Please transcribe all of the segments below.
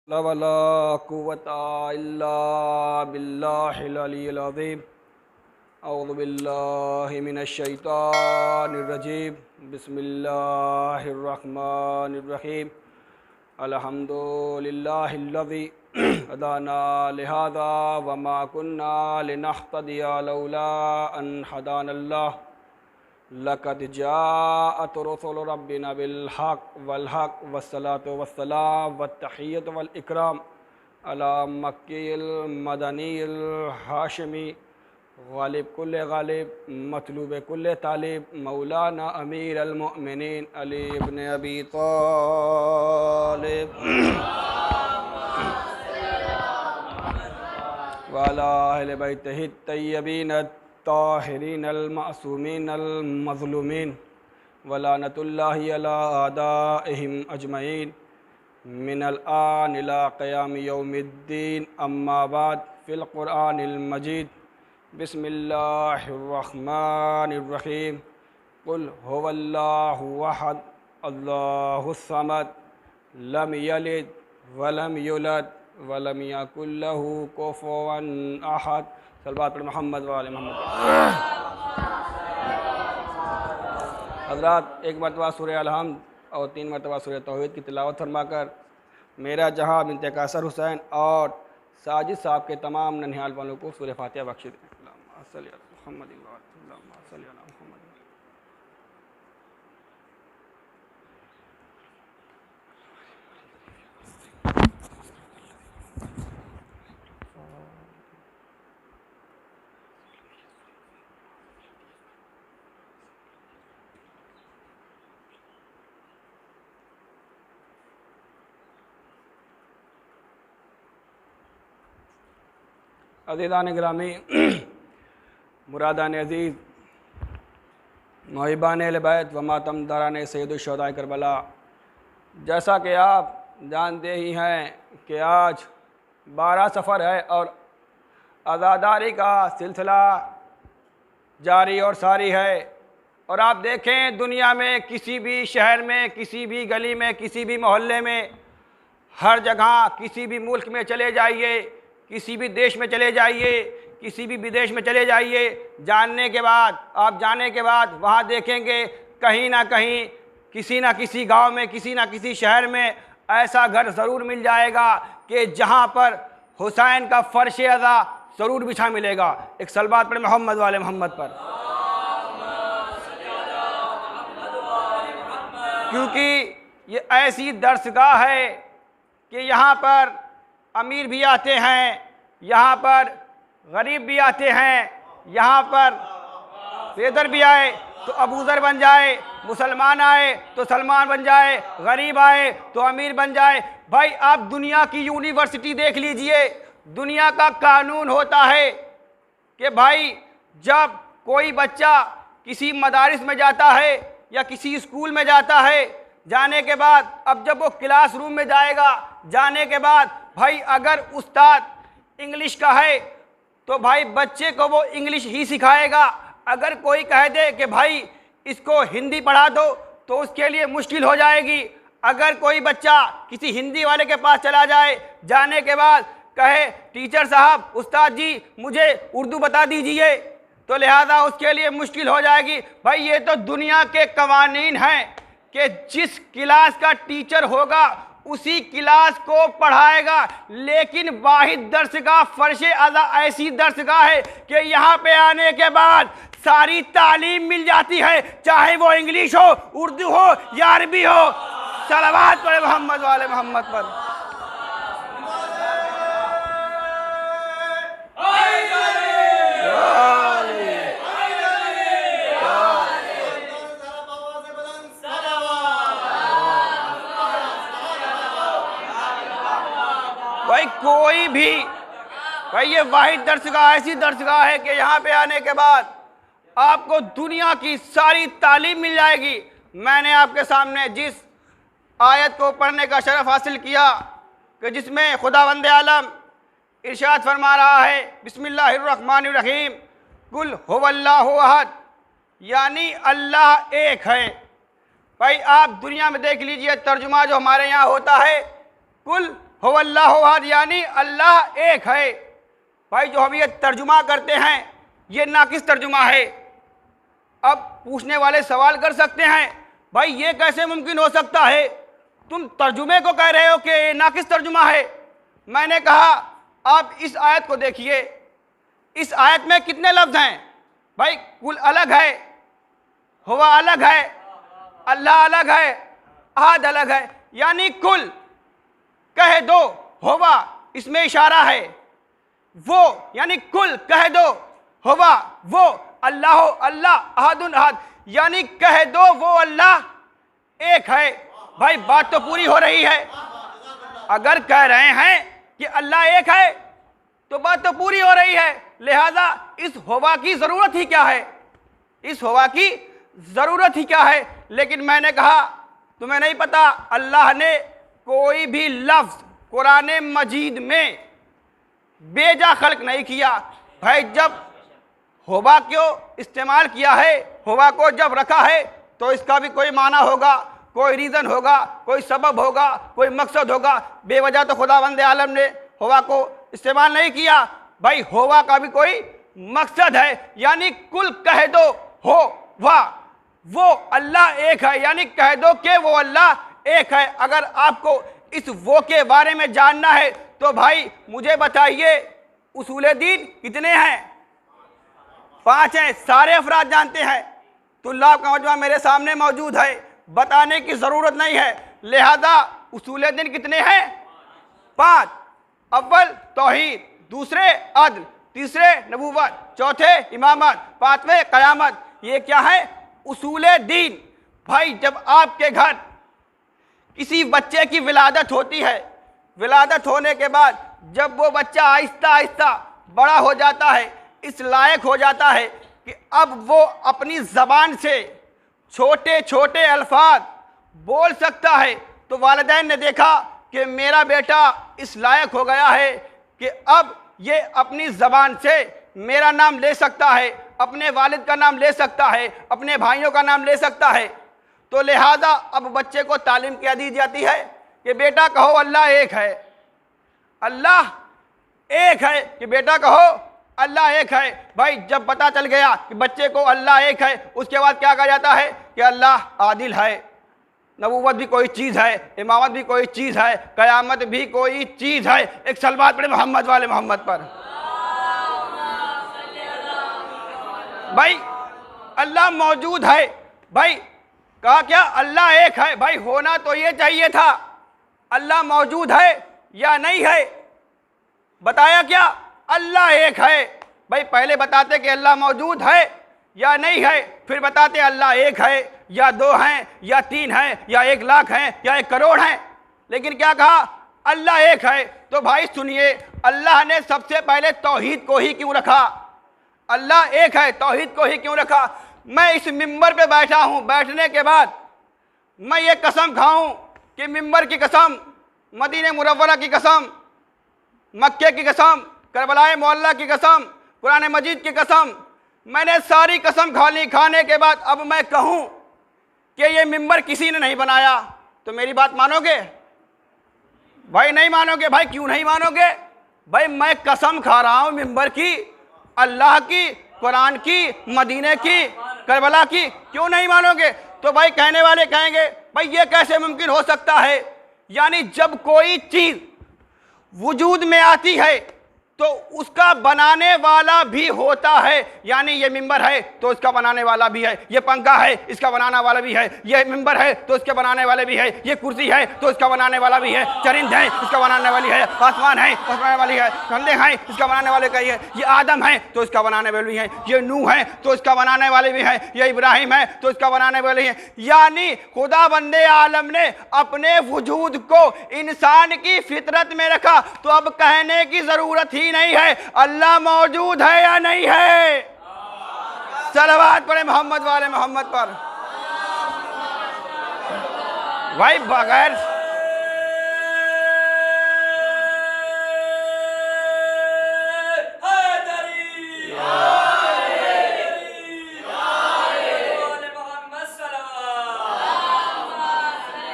ला वला कुव्वता इल्ला बिल्लाहिल अलिय्यिल अज़ीम। अऊज़ु बिल्लाहि मिनश शैतानिर रजीम। बिस्मिल्लाहिर रहमानिर रहीम। अल्हम्दुलिल्लाहिल्लज़ी हदाना लिहाज़ा वमा कुन्ना लिनहतदिया लौला अन हदानल्लाह। लक़द जाअत रुसुलु रब्बिना बिल हक़ वल हक़ वस्सलातु वस्सलाम वत्तहिय्यतु वल इकराम अला मक्किल मदनील हाशिमी गालिब कुल्ले गालिब मतलूब कुल्ले तालिब मौलाना अमीर अल मोमिनीन अली इब्न अबी तालिब वाला अहले बैतिही तय्यबीन ताहिरीन अल मासूमीन अल मज़लूमीन वलानतुल्लाहि अला आदाइहिम अजमईन मिनल आन इला क़याम यौमिद्दीन। अम्मा बाद फ़िल क़ुरआनिल मजीद। बिस्मिल्लाहिर रहमानिर रहीम। क़ुल हुवल्लाहु अहद अल्लाहुस समद लम यलिद वलम युलद वलम यकुल लहू कुफुवन अहद। सल्लल्लाहु अलैहि मोहम्मद व आले मोहम्मद। हज़रात, एक मरतबा सूरह अल-हम्द और 3 मरतबा सूरह तौहीद की तिलावत फरमाकर मेरा जहाँ बिनते कासर हुसैन और साजिद साहब के तमाम ननिहाल वालों को सूरह फातिहा बख्श दें। अल्लाहुम्मा सल्लि अला मुहम्मद व अल्लाहुम्मा सल्लि अला मुहम्मद। अज़ीज़ान गिरामी, मुरादान अज़ीज़, मुहिबान अहले बैत व मातमदारान सैयदुश्शुहदाए करबला, जैसा कि आप जानते ही हैं कि आज 12 सफ़र है और आज़ादारी का सिलसिला जारी और सारी है। और आप देखें, दुनिया में किसी भी शहर में, किसी भी गली में, किसी भी मोहल्ले में, हर जगह, किसी भी मुल्क में चले जाइए, किसी भी देश में चले जाइए, किसी भी विदेश में चले जाइए, जाने के बाद वहाँ देखेंगे कहीं ना कहीं, किसी ना किसी गांव में, किसी ना किसी शहर में ऐसा घर ज़रूर मिल जाएगा कि जहाँ पर हुसैन का फ़र्श अज़ा ज़रूर बिछा मिलेगा। एक सलवात पढ़े मोहम्मद वाले मोहम्मद पर, क्योंकि ये ऐसी दरसगाह है कि यहाँ पर अमीर भी आते हैं, यहाँ पर गरीब भी आते हैं, यहाँ पर बेदर भी आए तो अबूज़र बन जाए, मुसलमान आए तो सलमान बन जाए, गरीब आए तो अमीर बन जाए। भाई, आप दुनिया की यूनिवर्सिटी देख लीजिए। दुनिया का कानून होता है कि भाई जब कोई बच्चा किसी मदारिस में जाता है या किसी स्कूल में जाता है, जाने के बाद अब जब वो क्लासरूम में जाएगा, जाने के बाद भाई अगर उस्ताद इंग्लिश का है तो भाई बच्चे को वो इंग्लिश ही सिखाएगा। अगर कोई कह दे कि भाई इसको हिंदी पढ़ा दो तो उसके लिए मुश्किल हो जाएगी। अगर कोई बच्चा किसी हिंदी वाले के पास चला जाए, जाने के बाद कहे टीचर साहब, उस्ताद जी मुझे उर्दू बता दीजिए, तो लिहाजा उसके लिए मुश्किल हो जाएगी। भाई ये तो दुनिया के कवानीन हैं कि जिस क्लास का टीचर होगा उसी क्लास को पढ़ाएगा। लेकिन वाहिद दरसगाह फ़र्श अज़ा ऐसी दरसगाह है कि यहाँ पे आने के बाद सारी तालीम मिल जाती है, चाहे वो इंग्लिश हो, उर्दू हो या अरबी हो। सलावत पढ़े मोहम्मद वाले मोहम्मद पर। भाई कोई भी, भाई ये वाहिद दरसगाह ऐसी दरसगाह है कि यहाँ पे आने के बाद आपको दुनिया की सारी तालीम मिल जाएगी। मैंने आपके सामने जिस आयत को पढ़ने का शरफ हासिल किया कि जिसमें खुदावंद आलम इरशाद फरमा रहा है, बिस्मिल्लाहिर्रहमानिर्रहीम, कुल हुवल्लाहु अहद, यानी अल्लाह एक है। भाई आप दुनिया में देख लीजिए, तर्जुमा जो हमारे यहाँ होता है, कुल हो अल्लाह अहद यानी अल्लाह एक है। भाई जो हम ये तर्जुमा करते हैं ये नाकिस तर्जुमा है। अब पूछने वाले सवाल कर सकते हैं भाई ये कैसे मुमकिन हो सकता है, तुम तर्जुमे को कह रहे हो कि ये नाकिस तर्जुमा है। मैंने कहा आप इस आयत को देखिए, इस आयत में कितने लफ्ज हैं भाई? कुल अलग है, हुवा अलग है, अल्लाह अलग है, अहद अलग है, यानी कुल कह दो हुवा इसमें इशारा है, वो यानी कुल कह दो हुवा वो, अल्लाह अल्लाह अहदुन अहद यानी कह दो वो अल्लाह एक है। भाई बात तो पूरी हो रही है। अगर कह रहे हैं कि अल्लाह एक है तो बात तो पूरी हो रही है, लिहाजा इस हुवा की जरूरत ही क्या है, इस हुवा की जरूरत ही क्या है। लेकिन मैंने कहा तुम्हें नहीं पता अल्लाह ने कोई भी लफ्ज कुरान मजीद में बेजा खल्क नहीं किया। भाई जब हुवा क्यों इस्तेमाल किया है, हुवा को जब रखा है तो इसका भी कोई माना होगा, कोई रीज़न होगा, कोई सबब होगा, कोई मकसद होगा। बेवजह तो खुदावंद आलम ने हुवा को इस्तेमाल नहीं किया। भाई हुवा का भी कोई मकसद है, यानी कुल कह दो हो वाह वो अल्लाह एक है, यानी कह दो कि वो अल्लाह एक है। अगर आपको इस वो के बारे में जानना है तो भाई मुझे बताइए उसूल दीन कितने हैं? 5 हैं, सारे अफराद जानते हैं। तुल्लाब का मजमा मेरे सामने मौजूद है, बताने की ज़रूरत नहीं है। लिहाजा उसूल दीन कितने हैं? 5। अव्वल तौहीद, दूसरे अदल, तीसरे नबूवत, चौथे इमामत, 5वें क़यामत। ये क्या है? उसूल दीन। भाई जब आपके घर किसी बच्चे की विलादत होती है, विलादत होने के बाद जब वो बच्चा आहिस्ता आहिस्ता बड़ा हो जाता है, इस लायक हो जाता है कि अब वो अपनी ज़बान से छोटे छोटे अल्फाज बोल सकता है, तो वालिदैन ने देखा कि मेरा बेटा इस लायक हो गया है कि अब ये अपनी ज़बान से मेरा नाम ले सकता है, अपने वालिद का नाम ले सकता है, अपने भाइयों का नाम ले सकता है। तो लिहाजा अब बच्चे को तालीम क्या दी जाती है कि बेटा कहो अल्लाह एक है, अल्लाह एक है, कि बेटा कहो अल्लाह एक है। भाई जब पता चल गया कि बच्चे को अल्लाह एक है, उसके बाद क्या कहा जाता है कि अल्लाह आदिल है, नबूवत भी कोई चीज़ है, इमामत भी कोई चीज़ है, क़यामत भी कोई चीज़ है। एक सलवात पढ़े मोहम्मद वाले मोहम्मद पर। भाई अल्लाह मौजूद है। भाई कहा क्या अल्लाह एक है? भाई होना तो ये चाहिए था अल्लाह मौजूद है या नहीं है। बताया क्या? अल्लाह एक है। भाई पहले बताते कि अल्लाह मौजूद है या नहीं है, फिर बताते अल्लाह एक है या 2 हैं या 3 हैं या 1 लाख हैं या 1 करोड़ हैं। लेकिन क्या कहा? अल्लाह एक है। तो भाई सुनिए, अल्लाह ने सबसे पहले तौहीद को ही क्यों रखा? अल्लाह एक है, तौहीद को ही क्यों रखा? मैं इस मिंबर पे बैठा हूँ, बैठने के बाद मैं ये कसम खाऊं कि मिंबर की कसम, मदीने मुनव्वरा की कसम, मक्के की कसम, करबलाए मोहल्ला की कसम, कुरान मजीद की कसम, मैंने सारी कसम खा ली। खाने के बाद अब मैं कहूँ कि ये मिंबर किसी ने नहीं बनाया, तो मेरी बात मानोगे? भाई नहीं मानोगे। भाई क्यों नहीं मानोगे? भाई मैं कसम खा रहा हूँ मिंबर की, अल्लाह की, कुरान की, मदीने की, करबला की। क्यों नहीं मानोगे? तो भाई कहने वाले कहेंगे भाई ये कैसे मुमकिन हो सकता है? यानी जब कोई चीज़ वजूद में आती है तो उसका बनाने वाला भी होता है। यानी ये मिंबर है तो इसका बनाने वाला भी है, ये पंखा है इसका बनाने वाला भी है, ये मिंबर है तो इसके बनाने वाले भी है, ये कुर्सी है तो इसका बनाने वाला भी है, चरिंद है इसका बनाने वाली है, आसमान है उसका बनाने वाली है, कंधे हैं इसका बनाने वाले का ही है, ये आदम है तो इसका बनाने वाले भी है, ये नूह है तो इसका बनाने वाले भी है, ये इब्राहिम है तो इसका बनाने वाले हैं। यानी खुदा बंदे आलम ने अपने वजूद को इंसान की फितरत में रखा। तो अब कहने की जरूरत ही नहीं है अल्लाह मौजूद है या नहीं है। सलवात पढ़े मोहम्मद वाले मोहम्मद पर। भाई बगैर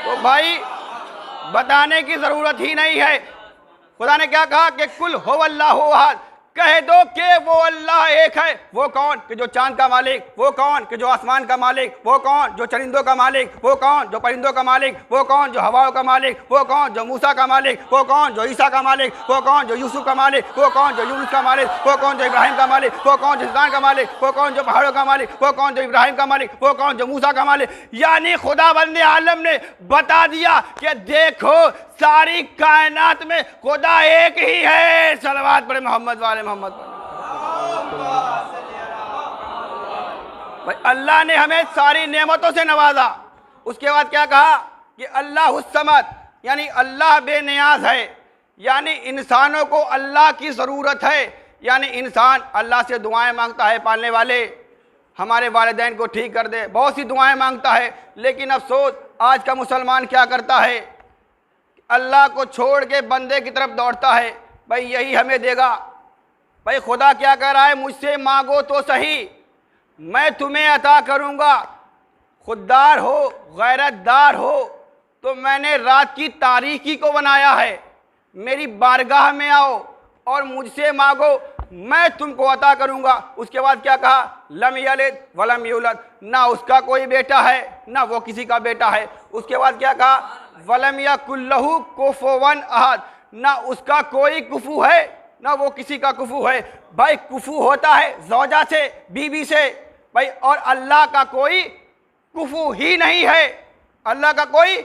तो भाई बताने की जरूरत ही नहीं है खुदा ने क्या कहा कि कुल हो अल्लाहु अहद, कह दो कि वो अल्लाह एक है। वो कौन कि जो चांद का मालिक, वो कौन कि जो आसमान का मालिक, वो कौन जो चरिंदों का मालिक, वो कौन जो परिंदों का मालिक, वो कौन जो हवाओं का मालिक, वो कौन जो मूसा का मालिक, वो कौन जो ईसा का मालिक, वो कौन जो यूसुफ का मालिक, वो कौन जो यूनुस का मालिक, वो कौन जो इब्राहिम का मालिक, वो कौन जो इंसान का मालिक, वो कौन जो पहाड़ों का मालिक, वो कौन जो इब्राहिम का मालिक, वो कौन जो मूसा का मालिक। यानी खुदा बंदे आलम ने बता दिया कि देखो सारी कायनात में खुदा एक ही है। सलवात पढ़े मोहम्मद वाले मोहम्मद पर। भाई अल्लाह ने हमें सारी नेमतों से नवाजा। उसके बाद क्या कहा कि अल्लाह हुस्समद, यानी अल्लाह बेनियाज है, यानी इंसानों को अल्लाह की ज़रूरत है। यानी इंसान अल्लाह से दुआएं मांगता है, पालने वाले हमारे वालिदैन को ठीक कर दे, बहुत सी दुआएं मांगता है। लेकिन अफसोस आज का मुसलमान क्या करता है, अल्लाह को छोड़ के बंदे की तरफ दौड़ता है, भाई यही हमें देगा। भाई खुदा क्या कह रहा है, मुझसे मांगो तो सही, मैं तुम्हें अता करूँगा। खुददार हो, गैरतदार हो, तो मैंने रात की तारीकी को बनाया है। मेरी बारगाह में आओ और मुझसे मांगो, मैं तुमको अता करूँगा। उसके बाद क्या कहा, लम यलिद वलम यूलद, ना उसका कोई बेटा है ना वो किसी का बेटा है। उसके बाद क्या कहा, वलम यकुल लहू कुफुवन अहद, ना उसका कोई कुफू है ना वो किसी का कुफू है। भाई कुफू होता है ज़ौजा से, बीवी से, भाई, और अल्लाह का कोई कुफू ही नहीं है, अल्लाह का कोई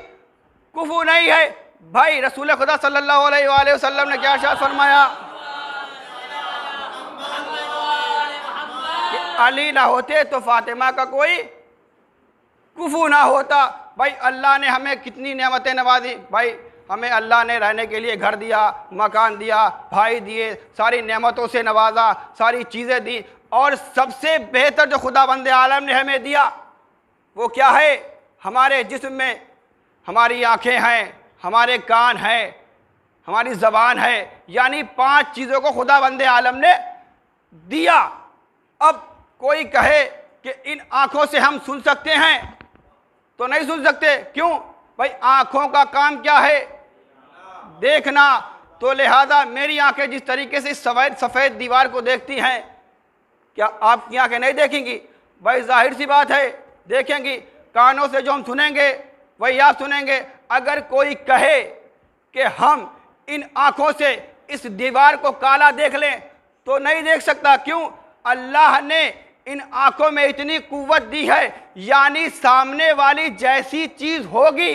कुफू नहीं है। भाई रसूल खुदा सल्लल्लाहु अलैहि वसल्लम ने क्या इरशाद फरमाया कि अली ना होते तो फातिमा का कोई कुफू ना होता। भाई अल्लाह ने हमें कितनी नेमतें नवाजी। भाई हमें अल्लाह ने रहने के लिए घर दिया, मकान दिया, भाई दिए, सारी नेमतों से नवाजा, सारी चीज़ें दी। और सबसे बेहतर जो खुदा बंदे आलम ने हमें दिया वो क्या है, हमारे जिस्म में हमारी आँखें हैं, हमारे कान हैं, हमारी ज़बान है, यानी 5 चीज़ों को खुदा बंदे आलम ने दिया। अब कोई कहे कि इन आँखों से हम सुन सकते हैं, तो नहीं सुन सकते। क्यों? भाई आँखों का काम क्या है, देखना। तो लिहाजा मेरी आंखें जिस तरीके से सफ़ेद दीवार को देखती हैं, क्या आपकी आंखें नहीं देखेंगी? भाई जाहिर सी बात है देखेंगी। कानों से जो हम सुनेंगे वही आप सुनेंगे। अगर कोई कहे कि हम इन आँखों से इस दीवार को काला देख लें तो नहीं देख सकता। क्यों? अल्लाह ने इन आँखों में इतनी कुव्वत दी है, यानी सामने वाली जैसी चीज़ होगी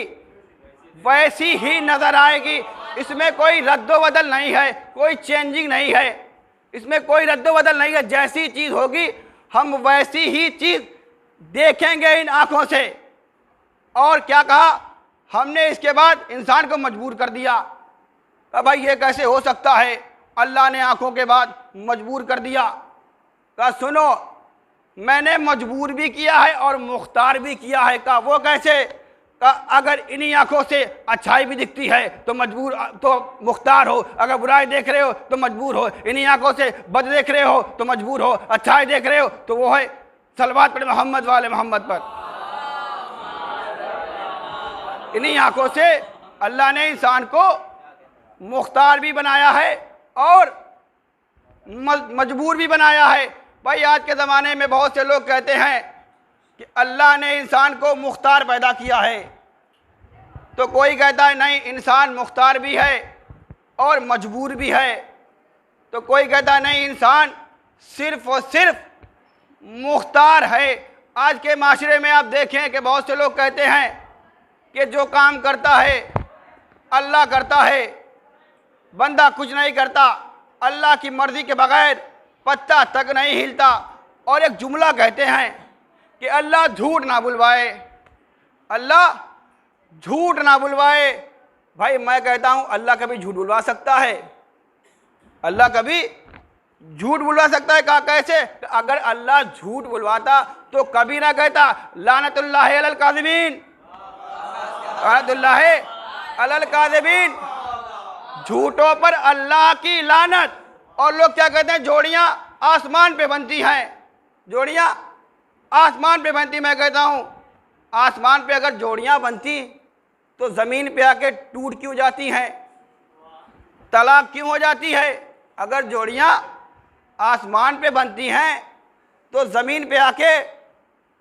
वैसी ही नज़र आएगी। इसमें कोई रद्दो बदल नहीं है, कोई चेंजिंग नहीं है, इसमें कोई रद्दो बदल नहीं है। जैसी चीज़ होगी हम वैसी ही चीज़ देखेंगे इन आँखों से। और क्या कहा हमने, इसके बाद इंसान को मजबूर कर दिया। अब भाई ये कैसे हो सकता है, अल्लाह ने आँखों के बाद मजबूर कर दिया। कहा सुनो, मैंने मजबूर भी किया है और मुख्तार भी किया है। कहा वो कैसे? कहा अगर इन्हीं आँखों से अच्छाई भी दिखती है तो मजबूर, तो मुख्तार हो, अगर बुराई देख रहे हो तो मजबूर हो, इन्हीं आँखों से बद देख रहे हो तो मजबूर हो, अच्छाई देख रहे हो तो वो है। सलवात पढ़े मोहम्मद वाले मोहम्मद पर। इन्हीं आँखों से अल्लाह ने इंसान को मुख्तार भी बनाया है और मजबूर भी बनाया है। भाई आज के ज़माने में बहुत से लोग कहते हैं कि अल्लाह ने इंसान को मुख्तार पैदा किया है, तो कोई कहता है नहीं इंसान मुख्तार भी है और मजबूर भी है, तो कोई कहता है नहीं इंसान सिर्फ़ और सिर्फ मुख्तार है। आज के माशरे में आप देखें कि बहुत से लोग कहते हैं कि जो काम करता है अल्लाह करता है, बंदा कुछ नहीं करता, अल्लाह की मर्ज़ी के बग़ैर पत्ता तक नहीं हिलता। और एक जुमला कहते हैं कि अल्लाह झूठ ना बुलवाए, अल्लाह झूठ ना बुलवाए। भाई मैं कहता हूँ अल्लाह कभी झूठ बुलवा सकता है? अल्लाह कभी झूठ बुलवा सकता है? कहा कैसे? अगर अल्लाह झूठ बुलवाता तो कभी ना कहता लानतुल्लाहि अलल काज़िबीन, लानतुल्लाहि अलल काज़िबीन, झूठों पर अल्लाह की लानत। और लोग क्या कहते हैं, जोड़ियाँ आसमान पे बनती हैं, जोड़ियाँ आसमान पे बनती। मैं कहता हूँ आसमान पे अगर जोड़ियाँ बनती तो ज़मीन पे आके टूट क्यों जाती हैं? तलाक क्यों हो जाती है? अगर जोड़ियां आसमान पे बनती हैं तो ज़मीन पे आके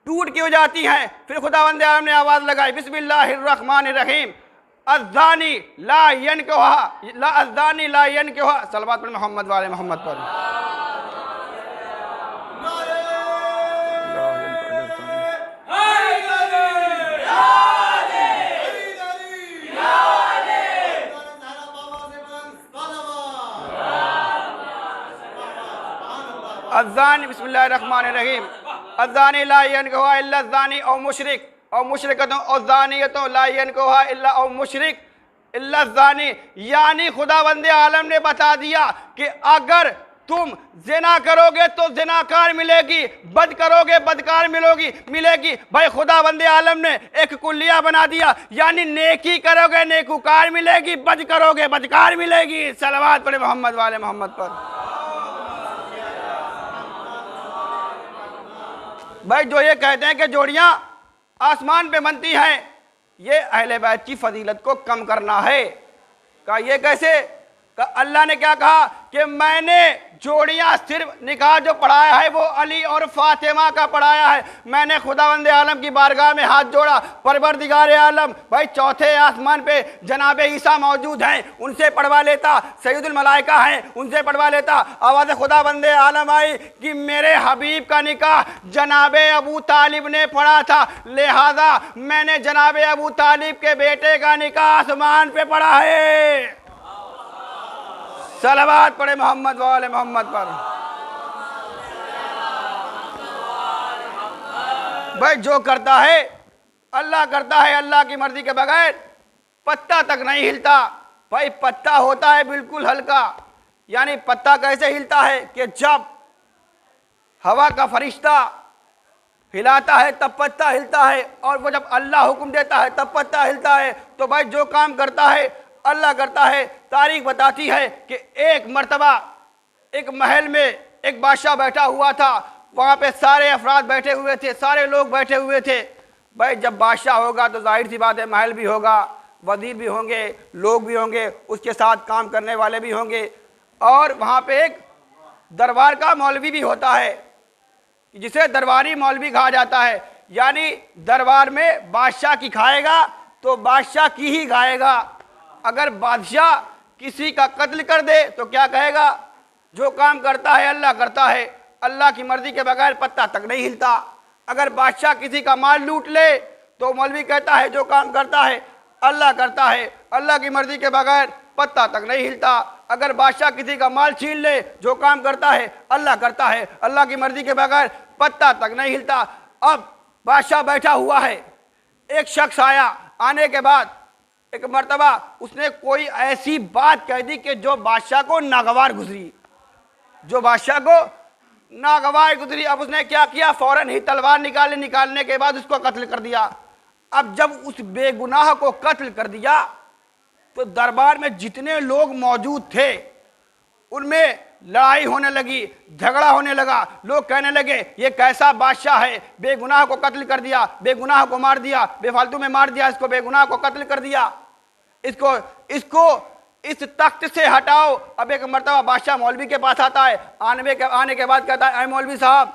टूट क्यों जाती हैं? फिर खुदावंद आलम ने आवाज़ लगाई, बिस्मिल्लाहिर्रहमानिर्रहीम, अज़्ज़ानी ला यनकिहा, ला अज़्ज़ानी ला यनकिहा, सलवात पर मोहम्मद वाले मोहम्मद पर। अज़्ज़ानी बिस्मिल्लाहिर्रहमानिर्रहीम, अज़्ज़ानी ला यनकिहा इल्ला ज़ानी औ मुशरिक औ मुशरिकतुन औ ज़ानियतुन ला यनकिहा इल्ला औ मुशरिक इल्ला ज़ानी। यानी खुदावंद आलम ने बता दिया कि अगर तुम ज़िना करोगे तो ज़िनाकार मिलेगी, बद करोगे बदकार मिलेगी। भाई खुदावंद आलम ने एक कुल्लिया बना दिया, यानी नेकी करोगे नेकूकार मिलेगी, बद करोगे बदकार मिलेगी। सलवात पढ़े मोहम्मद वाले मोहम्मद पर। भाई जो ये कहते हैं कि जोड़ियां आसमान पे बनती हैं, ये अहले बैत की फजीलत को कम करना है। का ये कैसे? का अल्लाह ने क्या कहा कि मैंने जोड़ियां सिर्फ निकाह जो पढ़ाया है वो अली और फातिमा का पढ़ाया है। मैंने खुदावंद आलम की बारगाह में हाथ जोड़ा, परवरदिगार आलम, भाई चौथे आसमान पे जनाबे ईसा मौजूद हैं, उनसे पढ़वा लेता। सैयदुल मलाइका हैं, उनसे पढ़वा लेता। आवाज़ खुदावंद आलम आई कि मेरे हबीब का निकाह जनाबे अबू तालिब ने पढ़ा था, लिहाजा मैंने जनाबे अबू तालिब के बेटे का निकाह आसमान पे पढ़ा है। सलवात पढ़े मोहम्मद वाले मोहम्मद पर। भाई जो करता है अल्लाह करता है, अल्लाह की मर्जी के बगैर पत्ता तक नहीं हिलता। भाई पत्ता होता है बिल्कुल हल्का, यानी पत्ता कैसे हिलता है कि जब हवा का फरिश्ता हिलाता है तब पत्ता हिलता है, और वो जब अल्लाह हुक्म देता है तब पत्ता हिलता है। तो भाई जो काम करता है अल्लाह करता है। तारीख बताती है कि एक मर्तबा एक महल में एक बादशाह बैठा हुआ था, वहाँ पे सारे अफराद बैठे हुए थे, सारे लोग बैठे हुए थे। भाई जब बादशाह होगा तो जाहिर सी बात है महल भी होगा, वजीर भी होंगे, लोग भी होंगे, उसके साथ काम करने वाले भी होंगे, और वहाँ पे एक दरबार का मौलवी भी होता है, जिसे दरबारी मौलवी कहा जाता है। यानी दरबार में बादशाह की खाएगा तो बादशाह की ही गाएगा। अगर बादशाह किसी का कत्ल कर दे तो क्या कहेगा? जो काम करता है अल्लाह करता है, अल्लाह की मर्जी के बगैर पत्ता तक नहीं हिलता। अगर बादशाह किसी का माल लूट ले तो मौलवी कहता है जो काम करता है अल्लाह करता है, अल्लाह की मर्जी के बगैर पत्ता तक नहीं हिलता। अगर बादशाह किसी का माल छीन ले, जो काम करता है अल्लाह करता है, अल्लाह की मर्जी के बगैर पत्ता तक नहीं हिलता। अब बादशाह बैठा हुआ है, एक शख्स आया, आने के बाद एक मर्तबा उसने कोई ऐसी बात कह दी कि जो बादशाह को नागवार गुजरी, जो बादशाह को नागवार गुजरी। अब उसने क्या किया? फौरन ही तलवार निकालने के बाद उसको कत्ल कर दिया। अब जब उस बेगुनाह को कत्ल कर दिया तो दरबार में जितने लोग मौजूद थे उनमें लड़ाई होने लगी, झगड़ा होने लगा। लोग कहने लगे ये कैसा बादशाह है, बेगुनाह को कत्ल कर दिया, बेगुनाह को मार दिया, बेफालतू में मार दिया, इसको बेगुनाह को कत्ल कर दिया, इसको इस तख्त से हटाओ। अब एक मर्तबा बादशाह मौलवी के पास आता है, आने के बाद कहता है ऐ मौलवी साहब,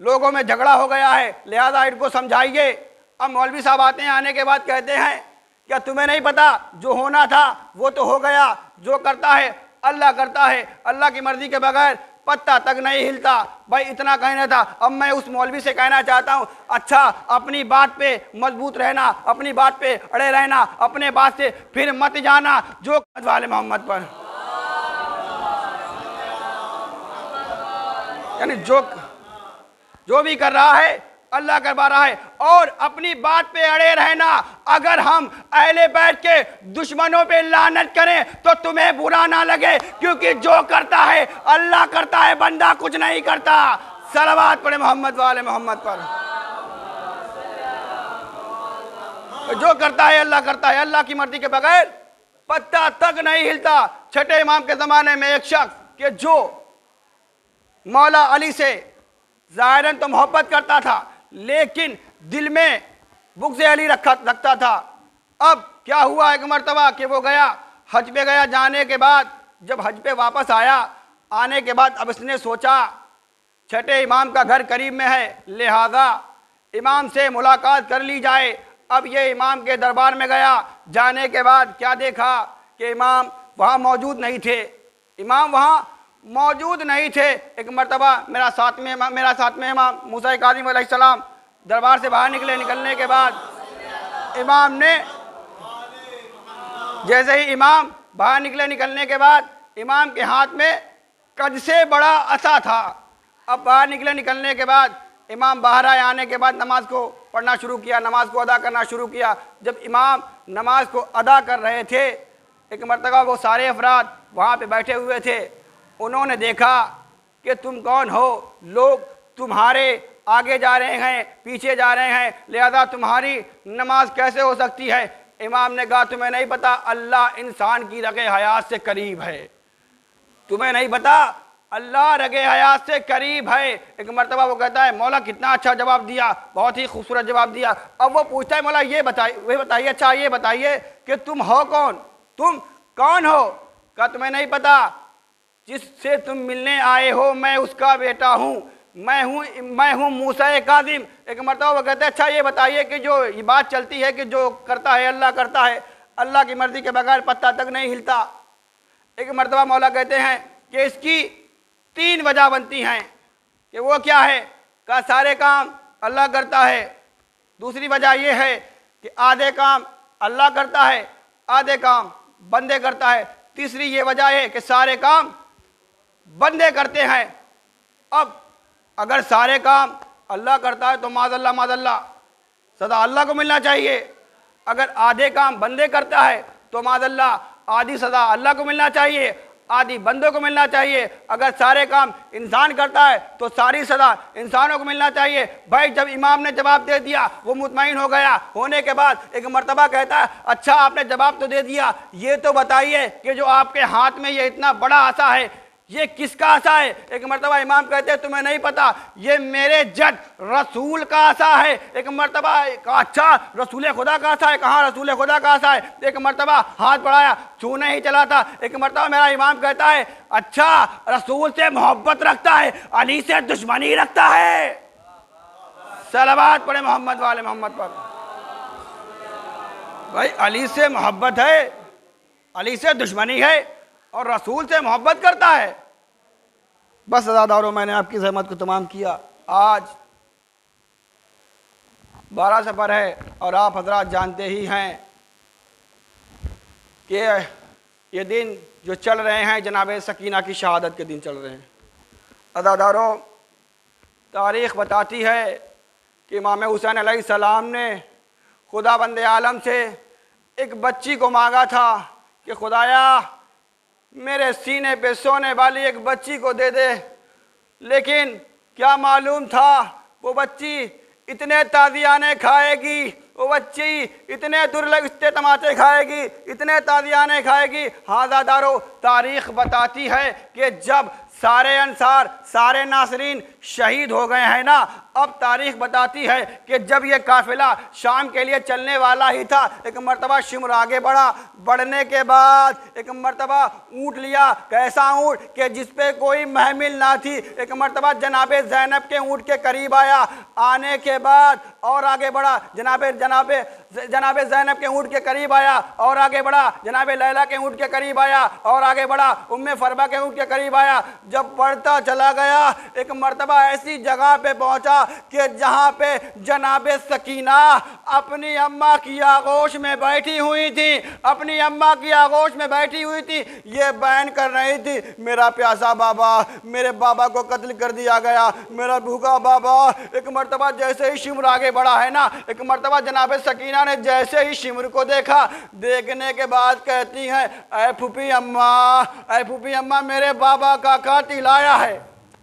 लोगों में झगड़ा हो गया है, लिहाजा इनको समझाइए। अब मौलवी साहब आते हैं, आने के बाद कहते हैं क्या तुम्हें नहीं पता जो होना था वो तो हो गया, जो करता है अल्लाह करता है, अल्लाह की मर्जी के बगैर पत्ता तक नहीं हिलता। भाई इतना कहना था। अब मैं उस मौलवी से कहना चाहता हूँ, अच्छा अपनी बात पे मजबूत रहना, अपनी बात पे अड़े रहना, अपने बात से फिर मत जाना। जो वाले मोहम्मद पर, यानी जो भी कर रहा है अल्लाह करवा रहा है, और अपनी बात पे अड़े रहना। अगर हम अहले बैत के दुश्मनों पे लानत करें तो तुम्हें बुरा ना लगे, क्योंकि जो करता है अल्लाह करता है, बंदा कुछ नहीं करता। सलवात पढ़े मोहम्मद वाले मोहम्मद पर। जो करता है अल्लाह करता है, अल्लाह की मर्जी के बगैर पत्ता तक नहीं हिलता। छठे इमाम के जमाने में एक शख्स के जो मौला अली से ज़ाहिरन तो मोहब्बत करता था, लेकिन दिल में बुग़्ज़ अली रखता था। अब क्या हुआ, एक मर्तबा कि वो गया हज पे गया। जाने के बाद जब हज पे वापस आया, आने के बाद अब इसने सोचा छठे इमाम का घर करीब में है, लिहाजा इमाम से मुलाकात कर ली जाए। अब ये इमाम के दरबार में गया। जाने के बाद क्या देखा कि इमाम वहाँ मौजूद नहीं थे। इमाम वहाँ मौजूद नहीं थे। एक मरतबा मेरा साथ में इमाम मूसा काज़िम अलैहिस्सलाम दरबार से बाहर निकले। निकलने के बाद इमाम ने जैसे ही इमाम बाहर निकलने के बाद इमाम के हाथ में कद से बड़ा असा था। अब बाहर निकलने के बाद इमाम बाहर आए। आने के बाद नमाज को पढ़ना शुरू किया, नमाज को अदा करना शुरू किया। जब इमाम नमाज को अदा कर रहे थे, एक मरतबा वो सारे अफराद वहाँ पे बैठे हुए थे। उन्होंने देखा कि तुम कौन हो, लोग तुम्हारे आगे जा रहे हैं, पीछे जा रहे हैं, लिहाजा तुम्हारी नमाज कैसे हो सकती है। इमाम ने कहा तुम्हें नहीं पता अल्लाह इंसान की रगे हयात से करीब है। तुम्हें नहीं पता अल्लाह रगे हयात से करीब है। एक मरतबा वो कहता है मौला कितना अच्छा जवाब दिया, बहुत ही खूबसूरत जवाब दिया। अब वो पूछता है मौला ये बताइए अच्छा ये बताइए कि तुम हो कौन, तुम कौन हो। क्या तुम्हें नहीं पता जिससे तुम मिलने आए हो मैं उसका बेटा हूँ, मैं हूँ मूसा काज़िम। एक मरतबा वो कहते हैं अच्छा ये बताइए कि जो ये बात चलती है कि जो करता है अल्लाह करता है, अल्लाह की मर्जी के बगैर पत्ता तक नहीं हिलता। एक मरतबा मौला कहते हैं कि इसकी 3 वजह बनती हैं कि वो क्या है। का सारे काम अल्लाह करता है। दूसरी वजह ये है कि आधे काम अल्लाह करता है, आधे काम बंदे करता है। तीसरी ये वजह है कि सारे काम बंदे करते हैं। अब अगर सारे काम अल्लाह करता है तो माज़अल्लाह सदा अल्लाह को मिलना चाहिए। अगर आधे काम बंदे करता है तो माज़अल्लाह आधी सदा अल्लाह को मिलना चाहिए, आदि बंदों को मिलना चाहिए। अगर सारे काम इंसान करता है तो सारी सदा इंसानों को मिलना चाहिए। भाई जब इमाम ने जवाब दे दिया वो मुतमईन हो गया। होने के बाद एक मर्तबा कहता है अच्छा आपने जवाब तो दे दिया, ये तो बताइए कि जो आपके हाथ में ये इतना बड़ा आसा है ये किसका आसा है। एक मर्तबा इमाम कहते हैं तुम्हें नहीं पता ये मेरे जद रसूल का आसा है। एक मर्तबा अच्छा रसूल खुदा का आसा है, कहाँ रसूल खुदा का आसा है। एक मर्तबा हाथ बढ़ाया, छूने ही चला था। एक मर्तबा मेरा इमाम कहता है अच्छा रसूल से मोहब्बत रखता है, अली से दुश्मनी रखता है। सलावत पढ़े मोहम्मद वाले मोहम्मद पर। भाई अली से मोहब्बत है, अली से दुश्मनी है और रसूल से मोहब्बत करता है। बस अज़ादारों मैंने आपकी ज़हमत को तमाम किया। आज 12 सफ़र है और आप हजरात जानते ही हैं कि ये दिन जो चल रहे हैं जनाब सकीना की शहादत के दिन चल रहे हैं। अज़ादारों तारीख़ बताती है कि इमाम हुसैन अलैहिस्सलाम ने खुदावंद आलम से एक बच्ची को मांगा था कि खुदाया मेरे सीने पे सोने वाली एक बच्ची को दे दे। लेकिन क्या मालूम था वो बच्ची इतने ताज़ियाने खाएगी, वो बच्ची इतने दुर्लभ तमाचे खाएगी, इतने ताज़ियाने खाएगी। हाँ ज़ादारो तारीख़ बताती है कि जब सारे अंसार सारे नासरीन शहीद हो गए हैं ना, अब तारीख़ बताती है कि जब ये काफ़िला शाम के लिए चलने वाला ही था, एक मरतबा शिमर आगे बढ़ा। बढ़ने के बाद एक मरतबा ऊँट लिया। कैसा ऊँट कि जिस पे कोई महमिल ना थी। एक मरतबा जनाबे ज़ैनब के ऊँट के करीब आया। आने के बाद और आगे बढ़ा, जनाबे ज़ैनब के ऊँट के करीब आया और आगे बढ़ा, जनाबे लैला के ऊँट के करीब आया और आगे बढ़ा, उम्मे फरबा के ऊँट के करीब आया। जब बढ़ता चला गया एक मरतबा ऐसी जगह पे पहुंचा कि जहां पे जनाबे सकीना अपनी अम्मा की आगोश में बैठी हुई थी, अपनी अम्मा की आगोश में बैठी हुई थी। ये बयान कर रही थी मेरा प्यासा बाबा, मेरे बाबा को कत्ल कर दिया गया, मेरा भूखा बाबा। एक मरतबा जैसे ही शिमर आगे बढ़ा है ना, एक मरतबा जनाबे सकीना ने जैसे ही शिमर को देखा, देखने के बाद कहती हैं ऐ फूफी अम्मा, ऐ फूफी अम्मा मेरे बाबा का कातिल आया है।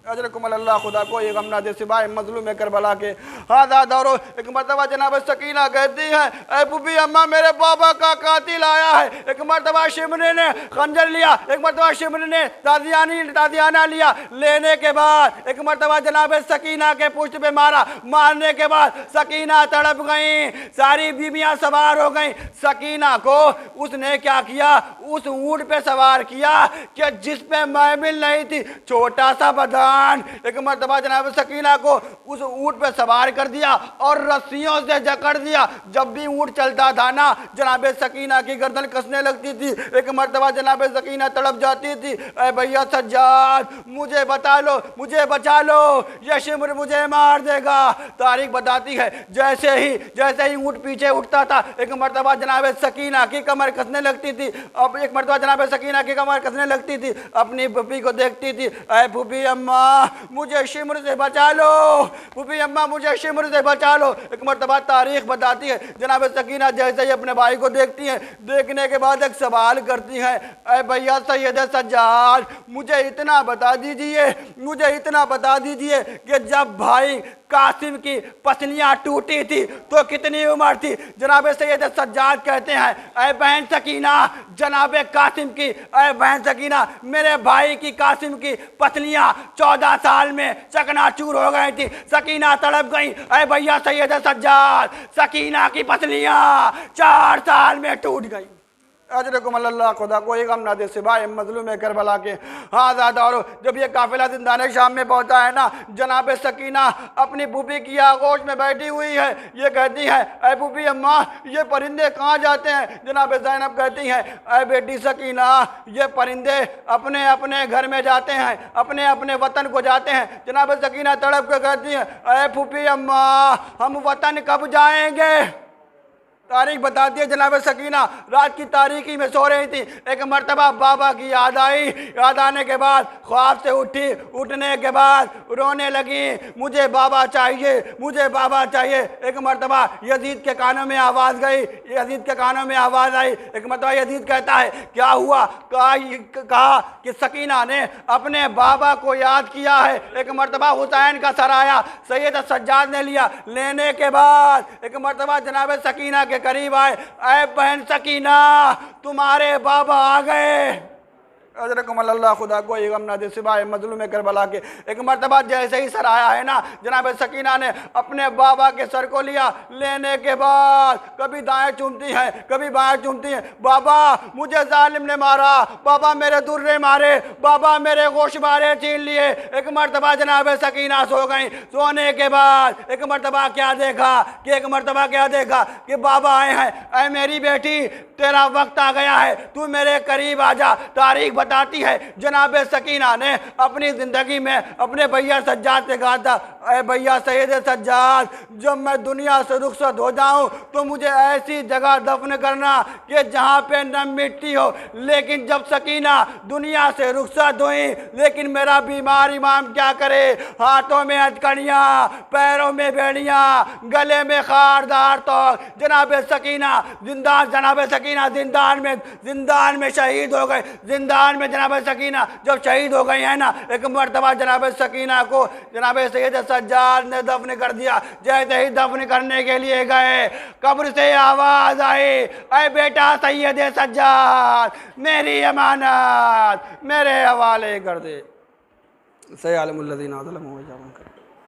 अजरकुम अल्लाह, खुदा को ये गम ना दे सिवाय मजलूम करबला के। हाँ दौरो एक मरतबा जनाब सकीना कहती है, ऐ पुपी अम्मा मेरे बाबा का कातिल आया है। एक मरतबा शिमने ने खंजर लिया, एक मरतबा शिमने ने तादियाना लिया। लेने के बाद एक मरतबा जनाब सकीना के पुष्ट पे मारा। मारने के बाद सकीना तड़प गई, सारी बीबियां सवार हो गई। सकीना को उसने क्या किया, उस ऊंट पे सवार किया कि जिस पे महमिल नहीं थी, छोटा सा बदान। एक मरतबा जनाब सकीना को उस ऊंट पे सवार कर दिया और रस्सियों से जकड़ दिया। जब भी ऊंट चलता था ना, जनाब सकीना की गर्दन कसने लगती थी। एक मरतबा जनाब सकीना तड़प जाती थी, ऐ भैया सज्जाद मुझे बता लो, मुझे बचा लो, ये शिमर मुझे मार देगा। तारीख बताती है जैसे ही ऊंट पीछे उठता था, एक मरतबा जनाब सकीना की कमर कसने लगती थी। अब एक मरतबा जनाब सकीना की कमर कसने लगती थी, अपनी फूफी को देखती थी, ऐ फूफी अम्मा मुझे शिमर से बचा लो, फूफी अम्मा मुझे शिमर से बचा लो। एक मरतबा तारीख बताती है जनाब सकीना जैसे ही अपने भाई को देखती हैं, देखने के बाद एक सवाल करती हैं, ऐ भैया सैयद सज्जाद मुझे इतना बता दीजिए कि जब भाई कासिम की पसलियां टूटी थी तो कितनी उम्र थी। जनाब सैयद सज्जाद कहते हैं, ऐ बहन सकीना जनाब कासिम की, ऐ बहन सकीना मेरे भाई की कासिम की पसलियां 14 साल में चकनाचूर हो गई थी। सकीना तड़प गई, ऐ भैया सैयद सज्जाद सकीना की पसलियां 4 साल में टूट गई। अजरकुम अल्लाह, खुदा को एक गम ना दे सिवाय मजलूम करबला के। हाँ ज़ादारो जब ये काफिला जिंदान शाम में पहुंचा है ना, जनाब सकीना अपनी फूफी की आगोश में बैठी हुई है। ये कहती है, ऐ फूफी अम्मा ये परिंदे कहाँ जाते हैं। जनाब ज़ैनब कहती है, ऐ बेटी सकीना ये परिंदे अपने अपने घर में जाते हैं, अपने अपने वतन को जाते हैं। जनाब सकीना तड़प कर कहती है, ऐ फूफी अम्मा हम वतन कब जाएंगे। तारीख बताती है जनाब सकीना रात की तारीकी में सो रही थी। एक मरतबा बाबा की याद आई, याद आने के बाद ख्वाब से उठी, उठने के बाद रोने लगी, मुझे बाबा चाहिए, मुझे बाबा चाहिए। एक मरतबा यजीद के कानों में आवाज़ गई, यजीद के कानों में आवाज़ आई। एक मरतबा यजीद कहता है क्या हुआ, कहा कि सकीना ने अपने बाबा को याद किया है। एक मरतबा हुसैन का सर आया, सैयद सज्जाद ने लिया। लेने के बाद एक मरतबा जनाब सकीना के करीब आए, ऐ बहन सकीना तुम्हारे बाबा आ गए। अजरकुम अल्लाह, खुदा को ये गम ना दे सिवाय मजलूम करबला के। एक मरतबा जैसे ही सर आया है ना, जनाब सकीना ने अपने बाबा के सर को लिया। लेने के बाद कभी दाएं चूमती है, कभी बाएं चूमती है। बाबा मुझे जालिम ने मारा, बाबा मेरे दुर्रे मारे, बाबा मेरे गोशवारे छीन लिए। एक मरतबा जनाब सकीना सो गई। सोने के बाद एक मरतबा क्या देखा कि बाबा आए हैं, ऐ मेरी बेटी तेरा वक्त आ गया है, तू मेरे करीब आ जा। तारीख बताती है जनाब सकीना ने अपनी ज़िंदगी में अपने भैया सज्जाद से कहा था, ऐ भैया सैयद सज्जाद जब मैं दुनिया से रुखसत हो जाऊं तो मुझे ऐसी जगह दफन करना कि जहां पे न मिट्टी हो। लेकिन जब सकीना दुनिया से रुखसत हुई, लेकिन मेरा बीमार इमाम क्या करे, हाथों में हथकड़ियाँ, पैरों में बेड़ियाँ, गले में खारदार। तो जनाब सकीना जिंदान में शहीद हो गए। जिंदान में जनाब सकीना जब शहीद हो गई है ना, एक मरतबा जनाब सकीना को जनाब सैयद सज्जाद ने दफन कर दिया। जैसे ही दफन करने के लिए गए, कब्र से आवाज आई, ऐ बेटा सैयद सज्जाद मेरी अमानत मेरे हवाले कर दे। सैयद